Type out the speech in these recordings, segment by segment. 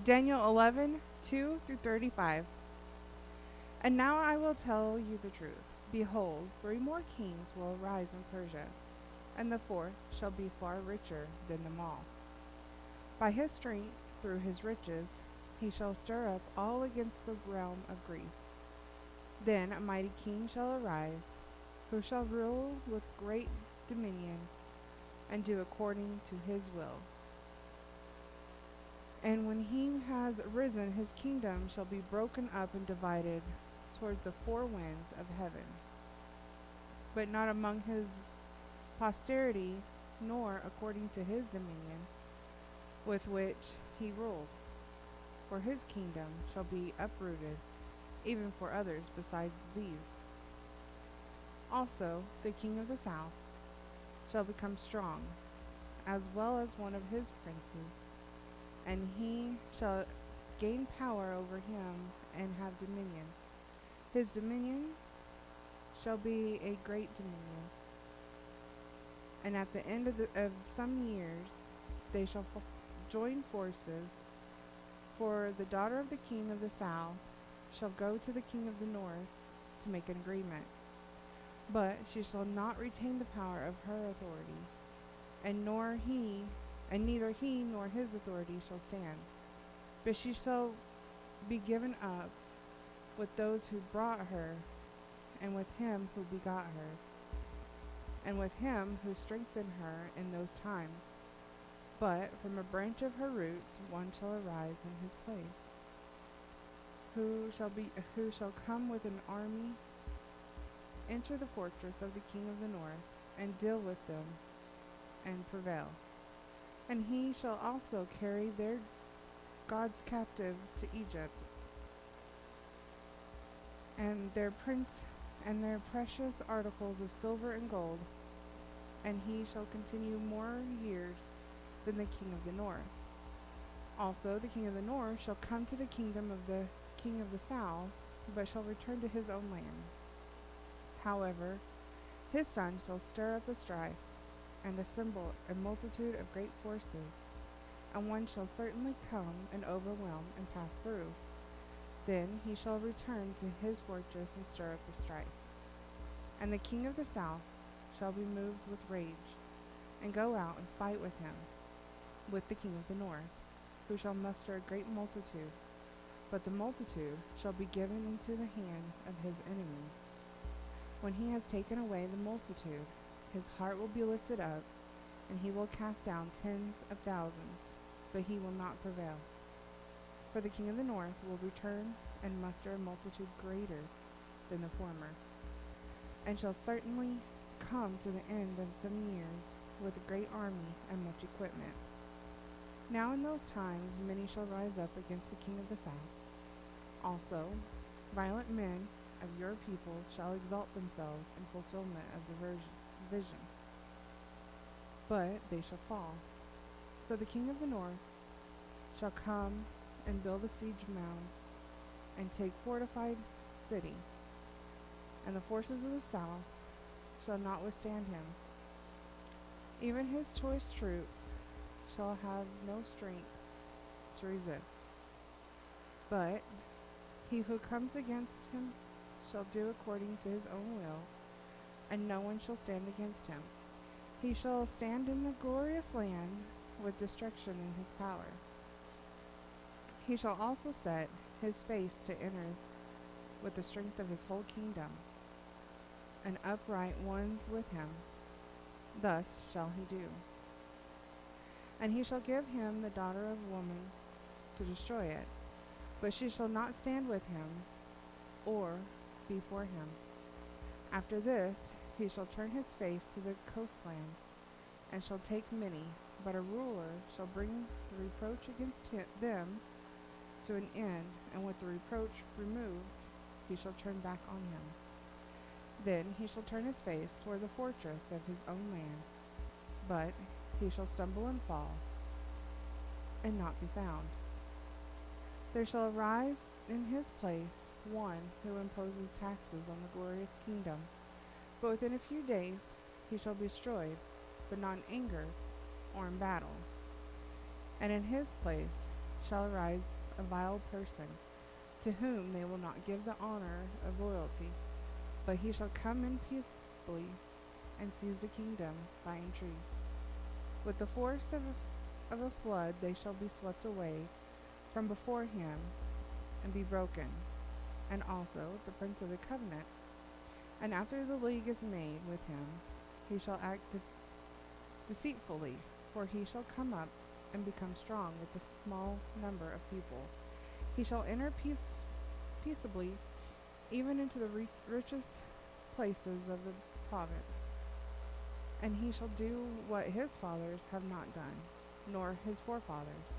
Daniel 11:2 through 35. And now I will tell you the truth. Behold, three more kings will arise in Persia, and the fourth shall be far richer than them all. By his strength, through his riches, he shall stir up all against the realm of Greece. Then a mighty king shall arise, who shall rule with great dominion, and do according to his will. And when he has risen, his kingdom shall be broken up and divided towards the four winds of heaven, but not among his posterity, nor according to his dominion with which he ruled. For his kingdom shall be uprooted, even for others besides these. Also the king of the south shall become strong, as well as one of his princes, and he shall gain power over him and have dominion. His dominion shall be a great dominion, and at the end of some years they shall join forces. For the daughter of the king of the south shall go to the king of the north to make an agreement, but she shall not retain the power of her authority, and neither he nor his authority shall stand, but she shall be given up with those who brought her, and with him who begot her, and with him who strengthened her in those times. But from a branch of her roots one shall arise in his place, who shall come with an army, enter the fortress of the king of the north, and deal with them, and prevail. And he shall also carry their gods captive to Egypt, and their prince and their precious articles of silver and gold, and he shall continue more years than the king of the north. Also the king of the north shall come to the kingdom of the king of the south, but shall return to his own land. However, his son shall stir up a strife, and assemble a multitude of great forces, and one shall certainly come and overwhelm and pass through. Then he shall return to his fortress and stir up the strife. And the king of the south shall be moved with rage, and go out and fight with him, with the king of the north, who shall muster a great multitude. But the multitude shall be given into the hand of his enemy. When he has taken away the multitude, his heart will be lifted up, and he will cast down tens of thousands, but he will not prevail. For the king of the north will return and muster a multitude greater than the former, and shall certainly come to the end of some years with a great army and much equipment. Now in those times many shall rise up against the king of the south. Also violent men of your people shall exalt themselves in fulfillment of the vision, but they shall fall. So the king of the north shall come and build a siege mound, and take fortified city, and the forces of the south shall not withstand him. Even his choice troops shall have no strength to resist. But he who comes against him shall do according to his own will, and no one shall stand against him. He shall stand in the glorious land with destruction in his power. He shall also set his face to enter with the strength of his whole kingdom, and upright ones with him. Thus shall he do. And he shall give him the daughter of woman to destroy it, but she shall not stand with him, or be for him. After this he shall turn his face to the coastlands, and shall take many, but a ruler shall bring the reproach against them to an end, and with the reproach removed he shall turn back on him. Then he shall turn his face toward the fortress of his own land, but he shall stumble and fall, and not be found. There shall arise in his place one who imposes taxes on the glorious kingdom, but within a few days he shall be destroyed, but not in anger or in battle. And in his place shall arise a vile person, to whom they will not give the honor of royalty, but he shall come in peaceably and seize the kingdom by intrigue. With the force of a flood they shall be swept away from before him and be broken, and also the prince of the covenant. And after the league is made with him, he shall act deceitfully, for he shall come up and become strong with a small number of people. He shall enter peaceably even into the richest places of the province. And he shall do what his fathers have not done, nor his forefathers.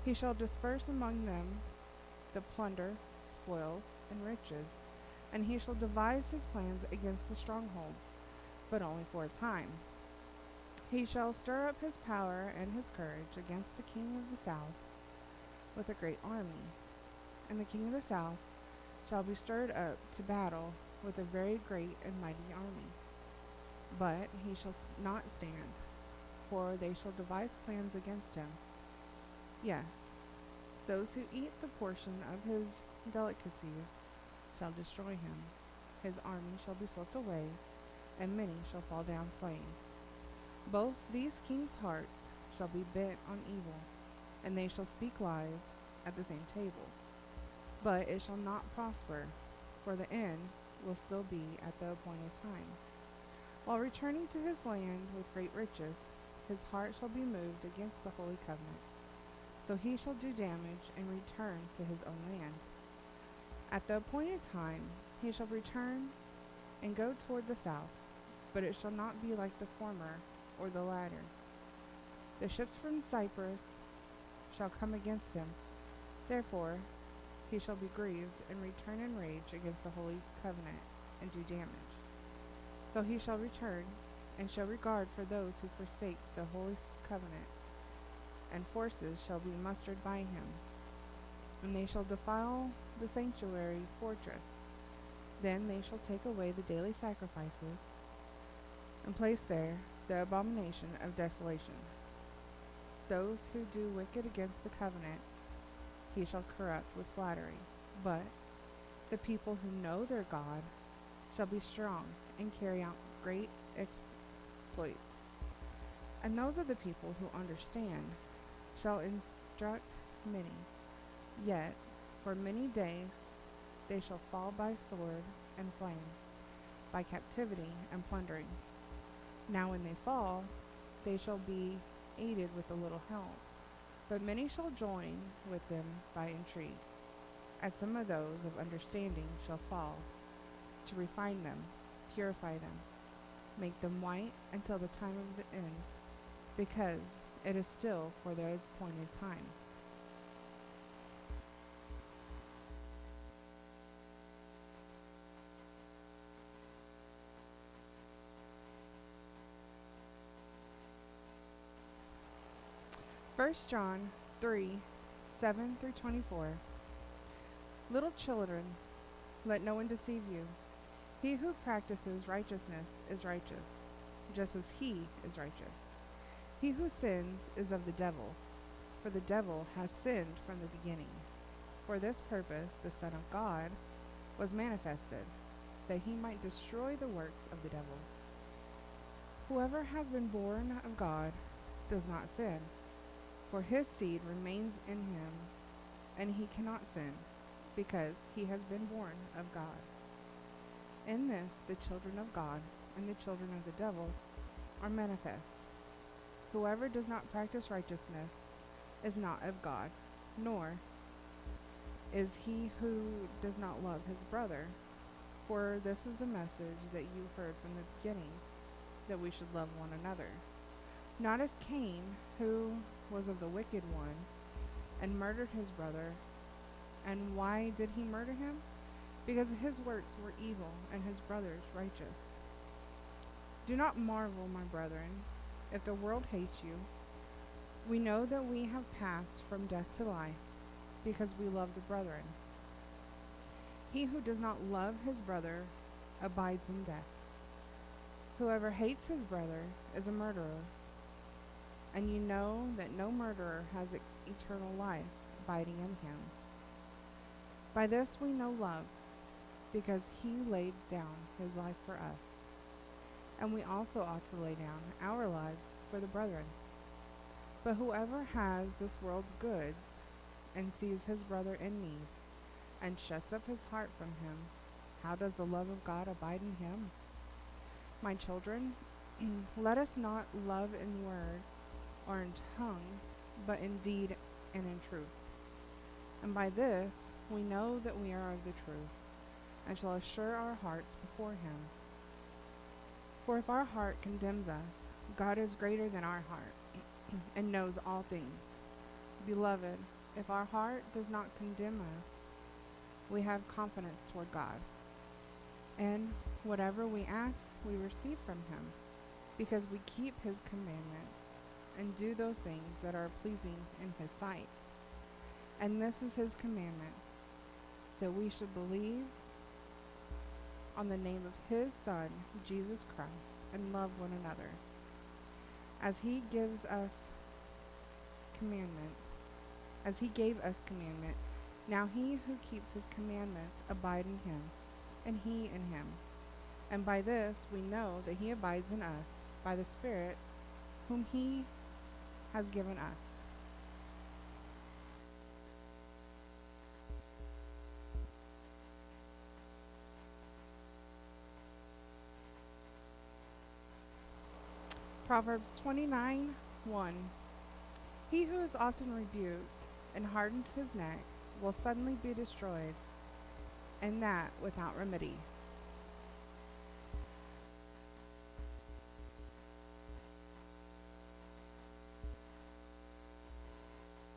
He shall disperse among them the plunder, spoil, and riches, and he shall devise his plans against the strongholds, but only for a time. He shall stir up his power and his courage against the king of the south with a great army. And the king of the south shall be stirred up to battle with a very great and mighty army. But he shall not stand, for they shall devise plans against him. Yes, those who eat the portion of his delicacies shall destroy him. His army shall be swept away, and many shall fall down slain. Both these kings' hearts shall be bent on evil, and they shall speak lies at the same table. But it shall not prosper, for the end will still be at the appointed time. While returning to his land with great riches, his heart shall be moved against the holy covenant. So he shall do damage and return to his own land. At the appointed time he shall return and go toward the south, but it shall not be like the former or the latter. The ships from Cyprus shall come against him. Therefore he shall be grieved and return in rage against the holy covenant and do damage. So he shall return and show regard for those who forsake the holy covenant, and forces shall be mustered by him, and they shall defile the sanctuary fortress. Then they shall take away the daily sacrifices, and place there the abomination of desolation. Those who do wicked against the covenant he shall corrupt with flattery. But the people who know their God shall be strong and carry out great exploits. And those of the people who understand shall instruct many. Yet for many days they shall fall by sword and flame, by captivity and plundering. Now when they fall, they shall be aided with a little help, but many shall join with them by intrigue. And some of those of understanding shall fall, to refine them, purify them, make them white until the time of the end, because it is still for the appointed time. First John 3:7-24. Little children, let no one deceive you. He who practices righteousness is righteous, just as he is righteous. He who sins is of the devil, for the devil has sinned from the beginning. For this purpose the Son of God was manifested, that he might destroy the works of the devil. Whoever has been born of God does not sin, for his seed remains in him, and he cannot sin, because he has been born of God. In this the children of God and the children of the devil are manifest. Whoever does not practice righteousness is not of God, nor is he who does not love his brother. For this is the message that you heard from the beginning, that we should love one another. Not as Cain, who was of the wicked one, and murdered his brother. And why did he murder him? Because his works were evil, and his brother's righteous. Do not marvel, my brethren, if the world hates you. We know that we have passed from death to life, because we love the brethren. He who does not love his brother abides in death. Whoever hates his brother is a murderer, and you know that no murderer has eternal life abiding in him. By this we know love, because he laid down his life for us. And we also ought to lay down our lives for the brethren. But whoever has this world's goods, and sees his brother in need, and shuts up his heart from him, how does the love of God abide in him? My children, let us not love in word or in tongue, but in deed and in truth. And by this we know that we are of the truth, and shall assure our hearts before him. For if our heart condemns us, God is greater than our heart, and knows all things. Beloved, if our heart does not condemn us, we have confidence toward God. And whatever we ask, we receive from him, because we keep his commandments, and do those things that are pleasing in his sight. And this is his commandment, that we should believe on the name of his Son, Jesus Christ, and love one another. As he gave us commandment, now he who keeps his commandments abide in him, and he in him. And by this we know that he abides in us, by the Spirit whom he has given us. Proverbs 29:1. He who is often rebuked and hardens his neck will suddenly be destroyed, and that without remedy.